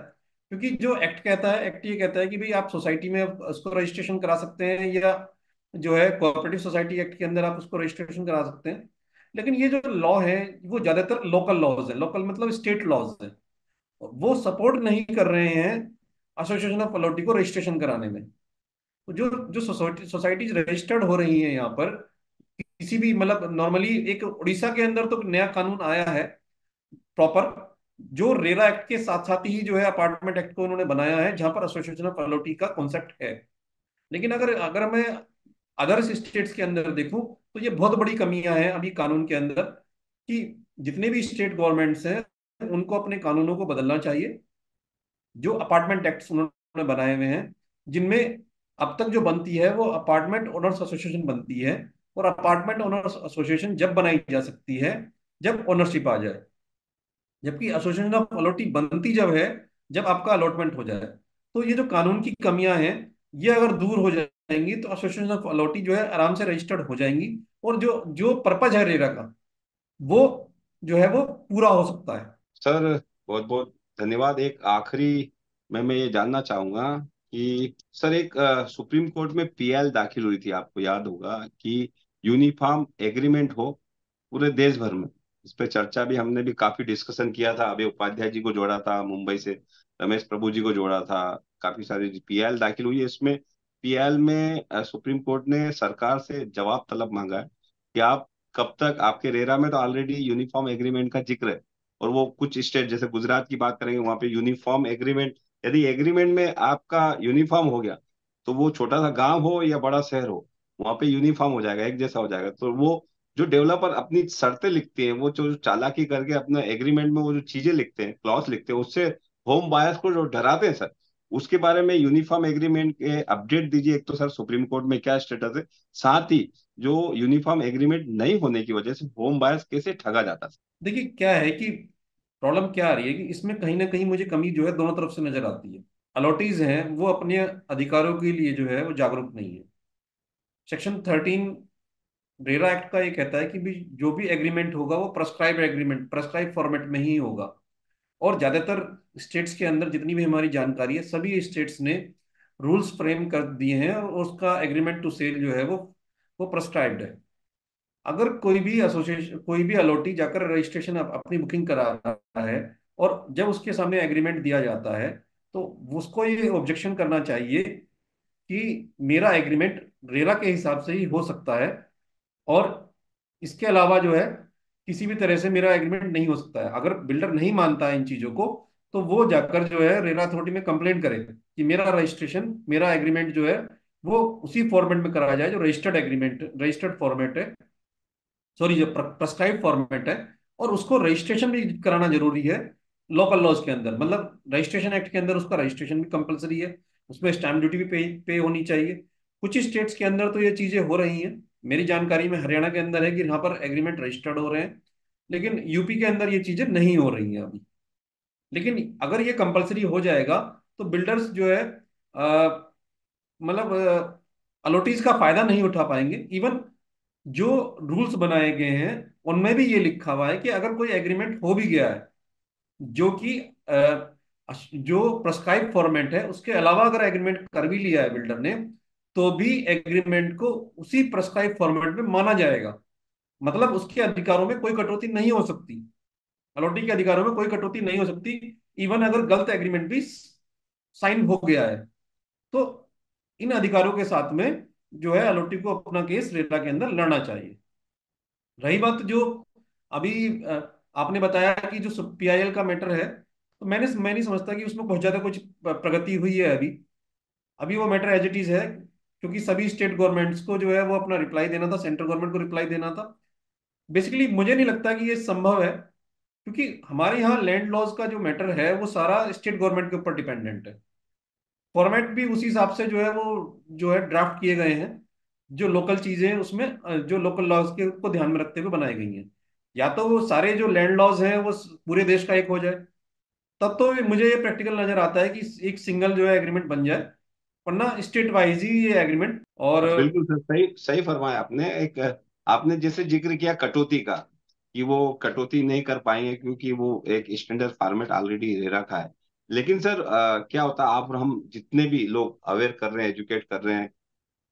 क्योंकि जो एक्ट कहता है, एक्ट ये कहता है कि भाई आप सोसाइटी में उसको रजिस्ट्रेशन करा सकते हैं, या जो है कोऑपरेटिव सोसाइटी एक्ट के अंदर आप उसको रजिस्ट्रेशन करा सकते हैं। लेकिन ये जो लॉ है वो ज्यादातर लोकल लॉज है, लोकल मतलब स्टेट लॉज है। वो सपोर्ट नहीं कर रहे हैं एसोसिएशन ऑफ अथॉरिटी को रजिस्ट्रेशन कराने में। तो जो जो सोसाइटी सोसाइटीज रजिस्टर्ड हो रही हैं यहाँ पर, किसी भी मतलब नॉर्मली एक उड़ीसा के अंदर तो नया कानून आया है प्रॉपर, जो रेरा एक्ट के साथ साथ ही जो है अपार्टमेंट एक्ट को उन्होंने बनाया है, जहां पर एसोसिएशन ऑफ अथॉरिटी का कॉन्सेप्ट है। लेकिन अगर अगर मैं अदर्स स्टेट्स के अंदर देखूं, तो ये बहुत बड़ी कमियां हैं अभी कानून के अंदर, कि जितने भी स्टेट गवर्नमेंट्स हैं उनको अपने कानूनों को बदलना चाहिए। जो अपार्टमेंट एक्ट्स उन्होंने बनाए हुए हैं, जिनमें अब तक जो बनती है वो अपार्टमेंट ओनर्स एसोसिएशन बनती है। और अपार्टमेंट ओनर्स एसोसिएशन जब बनाई जा सकती है जब ओनरशिप आ जाए। जबकि एसोसिएशन ऑफ अथॉरिटी बनती जब है जब आपका अलॉटमेंट हो जाए। तो ये जो कानून की कमियां हैं, ये अगर दूर हो जाएंगी तो एसोसिएशन ऑफ अथॉरिटी जो है आराम से रजिस्टर्ड हो जाएंगी। और जो जो पर्पज है रेरा का, वो जो है वो पूरा हो सकता है। सर, बहुत बहुत धन्यवाद। एक आखिरी में मैं ये जानना चाहूंगा कि सर, एक सुप्रीम कोर्ट में पीएल दाखिल हुई थी, आपको याद होगा कि यूनिफॉर्म एग्रीमेंट हो पूरे देश भर में। इस पे चर्चा भी, हमने भी काफी डिस्कशन किया था। अभय उपाध्याय जी को जोड़ा था मुंबई से, रमेश प्रभु जी को जोड़ा था। काफी सारी पीएल दाखिल हुई है इसमें। पीएल में सुप्रीम कोर्ट ने सरकार से जवाब तलब मांगा है कि आप कब तक, आपके रेरा में तो ऑलरेडी यूनिफॉर्म एग्रीमेंट का जिक्र है, और वो कुछ स्टेट जैसे गुजरात की बात करेंगे, वहां पे यूनिफॉर्म एग्रीमेंट, यदि एग्रीमेंट में आपका यूनिफॉर्म हो गया, तो वो छोटा सा गांव हो या बड़ा शहर हो, वहां पे यूनिफॉर्म हो जाएगा, एक जैसा हो जाएगा। तो वो जो डेवलपर अपनी शर्तें लिखते हैं, वो जो चालाकी करके अपना एग्रीमेंट में वो जो चीजें लिखते हैं, क्लॉज लिखते हैं, उससे होम बायर्स को जो डराते हैं सर, उसके बारे में यूनिफॉर्म एग्रीमेंट के अपडेट दीजिए। एक तो सर सुप्रीम कोर्ट में क्या स्टेटस है, साथ ही जो यूनिफॉर्म एग्रीमेंट नहीं होने की वजह से होम बायर्स कैसे ठगा जाता है। देखिए, क्या है कि प्रॉब्लम क्या आ रही है कि इसमें कहीं ना कहीं मुझे कमी जो है दोनों तरफ से नजर आती है। अलॉटीज हैं वो अपने अधिकारों के लिए जो है वो जागरूक नहीं है। सेक्शन 13 रेरा एक्ट का ये कहता है कि भी जो भी एग्रीमेंट होगा वो प्रेस्क्राइब एग्रीमेंट, प्रेस्क्राइब फॉर्मेट में ही होगा। और ज्यादातर स्टेट्स के अंदर जितनी भी हमारी जानकारी है, सभी स्टेट्स ने रूल्स फ्रेम कर दिए हैं, और उसका एग्रीमेंट टू सेल जो है वो प्रेस्क्राइब्ड है। अगर कोई भी एसोसिएशन, कोई भी अलॉटी जाकर रजिस्ट्रेशन अपनी बुकिंग करा रहा है, और जब उसके सामने एग्रीमेंट दिया जाता है, तो उसको ये ऑब्जेक्शन करना चाहिए कि मेरा एग्रीमेंट रेरा के हिसाब से ही हो सकता है, और इसके अलावा जो है किसी भी तरह से मेरा एग्रीमेंट नहीं हो सकता है। अगर बिल्डर नहीं मानता है इन चीजों को, तो वो जाकर जो है रेरा अथॉरिटी में कंप्लेंट करे कि मेरा रजिस्ट्रेशन, मेरा एग्रीमेंट जो है वो उसी फॉर्मेट में कराया जाए जो रजिस्टर्ड एग्रीमेंट, रजिस्टर्ड फॉर्मेट है, सॉरी जो प्रेस्क्राइब फॉर्मेट है। और उसको रजिस्ट्रेशन भी कराना जरूरी है लोकल लॉज के अंदर, मतलब रजिस्ट्रेशन एक्ट के अंदर उसका रजिस्ट्रेशन भी कंपलसरी है। उसमें स्टैम्प ड्यूटी भी पे होनी चाहिए। कुछ स्टेट्स के अंदर तो ये चीजें हो रही हैं। मेरी जानकारी में हरियाणा के अंदर है कि यहाँ पर एग्रीमेंट रजिस्टर्ड हो रहे हैं, लेकिन यूपी के अंदर ये चीजें नहीं हो रही हैं अभी। लेकिन अगर ये कंपलसरी हो जाएगा तो बिल्डर्स जो है मतलब अलॉटीज का फायदा नहीं उठा पाएंगे। इवन जो रूल्स बनाए गए हैं उनमें भी ये लिखा हुआ है कि अगर कोई एग्रीमेंट हो भी गया है जो कि जो प्रेस्क्राइब फॉर्मेट है, उसके अलावा अगर एग्रीमेंट कर भी लिया है बिल्डर ने, तो भी एग्रीमेंट को उसी प्रेस्क्राइब फॉर्मेट में माना जाएगा। मतलब उसके अधिकारों में कोई कटौती नहीं हो सकती, अलॉटी के अधिकारों में कोई कटौती नहीं हो सकती। इवन अगर गलत एग्रीमेंट भी साइन हो गया है, तो इन अधिकारों के साथ में जो है अलॉटी को अपना केस रेरा के अंदर लड़ना चाहिए। रही बात जो अभी आपने बताया कि जो पीआईएल का मैटर है, तो मैं नहीं समझता कि उसमें बहुत ज्यादा कुछ प्रगति हुई है अभी। अभी वो मैटर एज इट इज है, क्योंकि सभी स्टेट गवर्नमेंट्स को जो है वो अपना रिप्लाई देना था, सेंट्रल गवर्नमेंट को रिप्लाई देना था। बेसिकली मुझे नहीं लगता कि ये संभव है, क्योंकि हमारे यहाँ लैंड लॉज का जो मैटर है वो सारा स्टेट गवर्नमेंट के ऊपर डिपेंडेंट है। फॉर्मेट भी उसी हिसाब से जो है वो जो है ड्राफ्ट किए गए हैं, जो लोकल चीजें हैं उसमें जो लोकल लॉज के को ध्यान में रखते हुए बनाई गई हैं। या तो वो सारे जो लैंड लॉज हैं वो पूरे देश का एक हो जाए, तब तो मुझे ये प्रैक्टिकल नजर आता है कि एक सिंगल जो है एग्रीमेंट बन जाए, वरना स्टेट वाइज ही ये एग्रीमेंट। और बिल्कुल सर, सही सही फरमाया आपने। एक आपने जैसे जिक्र किया कटौती का, कि वो कटौती नहीं कर पाएंगे क्योंकि वो एक स्टैंडर्ड फॉर्मेट ऑलरेडी दे रखा है। लेकिन सर क्या होता है, आप और हम जितने भी लोग अवेयर कर रहे हैं, एजुकेट कर रहे हैं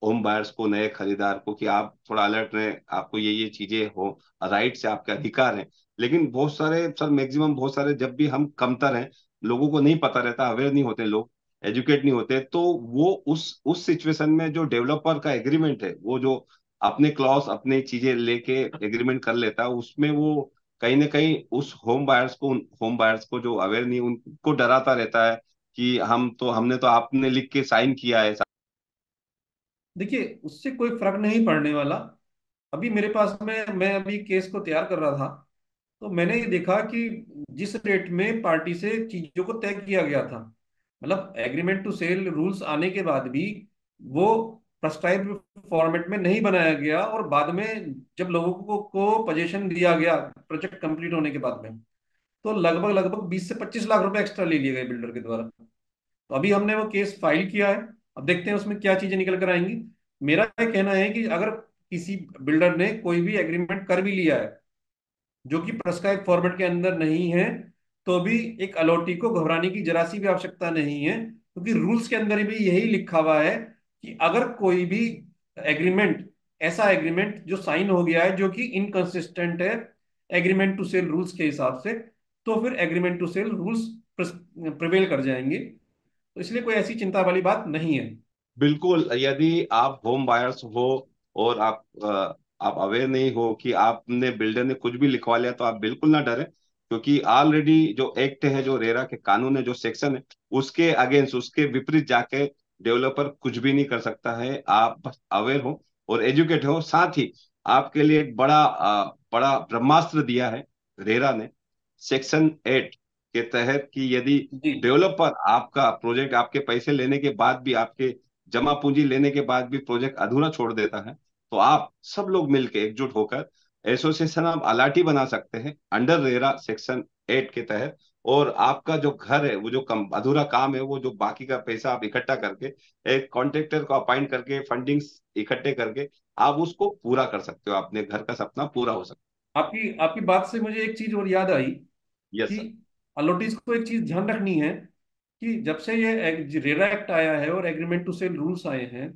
होम बायर्स को, नए खरीदार को, कि आप थोड़ा अलर्ट रहें, आपको ये चीजें हो, राइट से आपके अधिकार हैं। लेकिन बहुत सारे सर, मैक्सिमम बहुत सारे, जब भी हम कमतर हैं, लोगों को नहीं पता रहता, अवेयर नहीं होते लोग, एजुकेट नहीं होते, तो वो उस सिचुएशन में जो डेवलपर का एग्रीमेंट है, वो जो अपने क्लॉज अपने चीजें लेके एग्रीमेंट कर लेता है, उसमें वो कहीं ना कहीं उस होम बायर्स को जो अवेयर नहीं, उनको डराता रहता है कि हमने तो आपने लिख के साइन किया है। देखिए, उससे कोई फर्क नहीं पड़ने वाला। अभी मेरे पास में, मैं अभी केस को तैयार कर रहा था, तो मैंने ये देखा कि जिस रेट में पार्टी से चीजों को तय किया गया था, मतलब एग्रीमेंट टू सेल रूल्स आने के बाद भी वो प्रेस्क्राइब फॉर्मेट में नहीं बनाया गया, और बाद में जब लोगों को पोजीशन दिया गया प्रोजेक्ट कंप्लीट होने के बाद में, तो लगभग लगभग 20 से 25 लाख रुपए एक्स्ट्रा ले लिए गए बिल्डर के द्वारा। तो अभी हमने वो केस फाइल किया है, अब देखते हैं उसमें क्या चीजें निकल कर आएंगी। मेरा ये कहना है कि अगर किसी बिल्डर ने कोई भी एग्रीमेंट कर भी लिया है जो कि प्रेस्क्राइब फॉर्मेट के अंदर नहीं है, तो भी एक अलॉटी को घबराने की जरा सी भी आवश्यकता नहीं है, क्योंकि रूल्स के अंदर भी यही लिखा हुआ है कि अगर कोई भी एग्रीमेंट, ऐसा एग्रीमेंट जो साइन हो गया है जो कि इनकंसिस्टेंट है एग्रीमेंट टू सेल रूल्स के हिसाब से, तो फिर agreement to sale rules prevail कर जाएंगे। तो इसलिए कोई ऐसी चिंता वाली बात नहीं है। बिल्कुल, यदि आप होम बायर्स हो और आप अवेयर नहीं हो कि आपने बिल्डर ने कुछ भी लिखवा लिया, तो आप बिल्कुल ना डरें, क्योंकि ऑलरेडी जो एक्ट है, जो रेरा के कानून है, जो सेक्शन है, उसके अगेंस्ट, उसके विपरीत जाके डेवलपर कुछ भी नहीं कर सकता है। आप बस अवेयर हो और एजुकेट हो। साथ ही आपके लिए एक बड़ा ब्रह्मास्त्र दिया है रेरा ने, सेक्शन 8 के तहत, कि यदि जी। डेवलपर आपका प्रोजेक्ट, आपके पैसे लेने के बाद भी, आपके जमा पूंजी लेने के बाद भी प्रोजेक्ट अधूरा छोड़ देता है, तो आप सब लोग मिलकर एकजुट होकर एसोसिएशन ऑफ अलाटी बना सकते हैं अंडर रेरा सेक्शन 8 के तहत। और आपका जो घर है, वो जो अधूरा काम है, वो जो बाकी का पैसा आप इकट्ठा करके, एक कॉन्ट्रेक्टर को अपॉइंट करके, फंडिंग्स इकट्ठे करके, आप उसको पूरा कर सकते हो, अपने घर का सपना पूरा हो सकता आपकी आपकी बात से मुझे एक चीज और याद आई है। यस कि सर। अलॉटीज को एक चीज ध्यान रखनी है कि जब से ये रेरा एक्ट आया है और एग्रीमेंट टू सेल रूल्स आए हैं,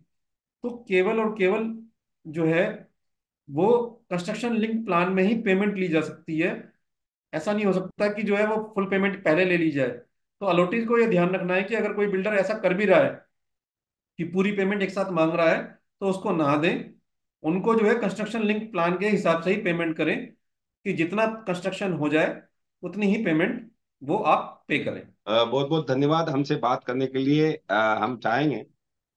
तो केवल और केवल जो है वो कंस्ट्रक्शन लिंक प्लान में ही पेमेंट ली जा सकती है। ऐसा नहीं हो सकता कि जो है वो फुल पेमेंट पहले ले ली जाए। तो अलॉटीज को ये ध्यान रखना है कि अगर कोई बिल्डर ऐसा कर भी रहा है कि पूरी पेमेंट एक साथ मांग रहा है, तो उसको ना दें। उनको जो है कंस्ट्रक्शन लिंक प्लान के हिसाब से ही पेमेंट करें, कि जितना कंस्ट्रक्शन हो जाए उतनी ही पेमेंट वो आप पे करें। बहुत बहुत धन्यवाद हमसे बात करने के लिए। हम चाहेंगे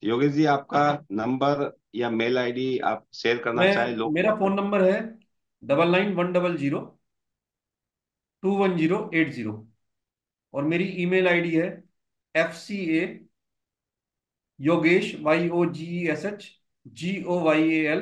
योगेश जी, आपका नंबर या मेल आईडी आप शेयर करना मैं चाहे लोग मेरा फोन नंबर है 9910021080, और मेरी ईमेल आईडी है FCA YOGESH GOYAL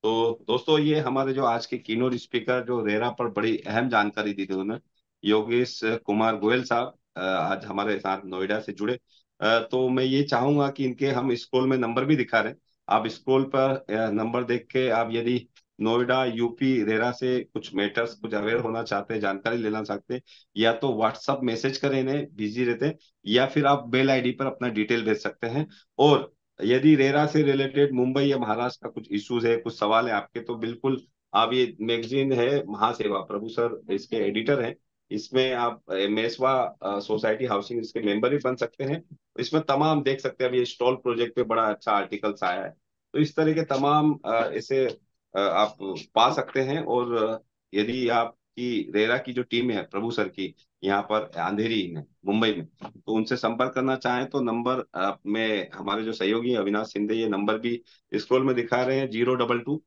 तो दोस्तों, ये हमारे जो आज के कीनोट स्पीकर, जो रेरा पर बड़ी अहम जानकारी दी थी उन्होंने, योगेश कुमार गोयल साहब, आज हमारे साथ नोएडा से जुड़े। तो मैं ये चाहूंगा कि इनके हम स्क्रॉल में नंबर भी दिखा रहे हैं, आप स्क्रॉल पर नंबर देख के, आप यदि नोएडा यूपी रेरा से कुछ मैटर्स, कुछ अवेयर होना चाहते हैं, जानकारी लेना चाहते हैं, या तो व्हाट्सअप मैसेज करें, इन्हें बिजी रहते हैं, या फिर आप बेल आईडी पर अपना डिटेल भेज सकते हैं। और यदि रेरा से रिलेटेड मुंबई या महाराष्ट्र का कुछ इश्यूज है, कुछ सवाल है आपके, तो बिल्कुल आप, ये मैगजीन है महासेवा, प्रभु सर इसके एडिटर हैं, इसमें आप मेसवा सोसाइटी हाउसिंग इसके मेंबर भी बन सकते हैं। इसमें तमाम देख सकते हैं, अभी ये स्टॉल प्रोजेक्ट पे बड़ा अच्छा आर्टिकल्स आया है। तो इस तरह के तमाम इसे आप पा सकते हैं। और यदि आपकी रेरा की जो टीम है प्रभु सर की, यहाँ पर अंधेरी में मुंबई में, तो उनसे संपर्क करना चाहें तो नंबर में हमारे जो सहयोगी हैं, अविनाश सिंधे, ये नंबर भी स्क्रॉल में दिखा रहे हैं, 022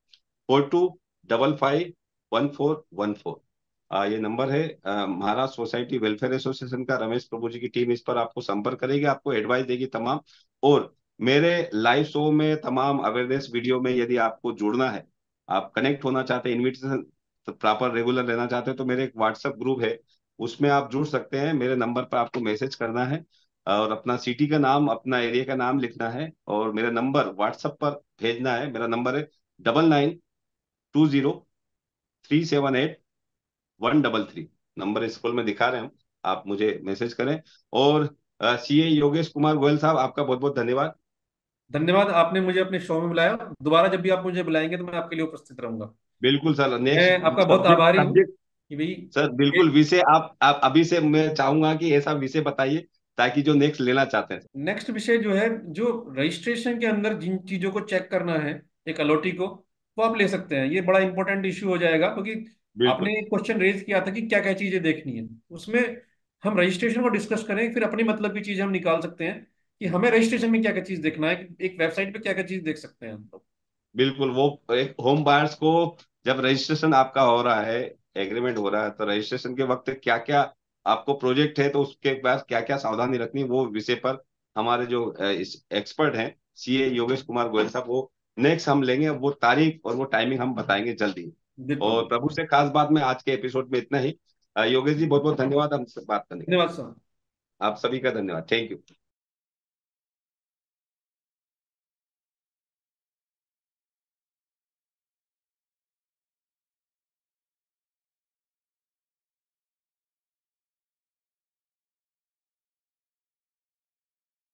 42551414। ये नंबर है। महाराष्ट्र सोसाइटी वेलफेयर एसोसिएशन का रमेश प्रभु जी की टीम इस पर आपको संपर्क करेगी, आपको एडवाइस देगी तमाम। और मेरे लाइव शो में तमाम अवेयरनेस वीडियो में यदि आपको जुड़ना है, आप कनेक्ट होना चाहते हैं, इनविटेशन प्रॉपर रेगुलर लेना चाहते हैं, तो मेरे एक व्हाट्सएप ग्रुप है, उसमें आप जुड़ सकते हैं। मेरे नंबर पर आपको मैसेज करना है और अपना सिटी का नाम, अपना एरिया का नाम लिखना है और मेरा नंबर व्हाट्सएप पर भेजना है। मेरा नंबर है 9920378133। नंबर स्कूल में दिखा रहे हैं हम, आप मुझे मैसेज करें। और सीए योगेश कुमार गोयल साहब, आपका बहुत बहुत धन्यवाद। धन्यवाद, आपने मुझे अपने शो में बुलाया। दोबारा जब भी आप मुझे बुलाएंगे तो मैं आपके लिए उपस्थित रहूंगा। बिल्कुल सर, नेक्स्ट मैं आपका बहुत सब्जेक्ट आभारी हूँ सब्जेक्ट कि भाई सर बिल्कुल विषय आप अभी से, मैं चाहूंगा कि ऐसा विषय बताइए ताकि जो नेक्स्ट लेना चाहते हैं। नेक्स्ट विषय जो है, जो रजिस्ट्रेशन के अंदर जिन चीजों को चेक करना है एक अलॉटी को, वो आप ले सकते हैं। ये बड़ा इंपॉर्टेंट इश्यू हो जाएगा, क्योंकि बिल्कुल आपने एक क्वेश्चन रेज किया था कि क्या क्या चीजें देखनी है उसमें। हम रजिस्ट्रेशन को डिस्कस करें, फिर अपनी मतलब की चीजें हम निकाल सकते हैं कि हमें रजिस्ट्रेशन में क्या क्या चीज देखना है, एक वेबसाइट पे क्या क्या चीज देख सकते हैं हम लोग। बिल्कुल, वो एक होम बायर्स को जब रजिस्ट्रेशन आपका हो रहा है, एग्रीमेंट हो रहा है, तो रजिस्ट्रेशन के वक्त क्या क्या आपको प्रोजेक्ट है, तो उसके बाद क्या क्या सावधानी रखनी, वो विषय पर हमारे जो एक्सपर्ट हैं, सीए योगेश कुमार गोयल साहब, वो नेक्स्ट हम लेंगे। वो तारीख और वो टाइमिंग हम बताएंगे जल्दी। बिल्कुल। और प्रभु से खास बात में आज के एपिसोड में इतना ही। योगेश जी बहुत बहुत धन्यवाद हमसे बात करने के लिए। धन्यवाद सर। आप सभी का धन्यवाद, थैंक यू।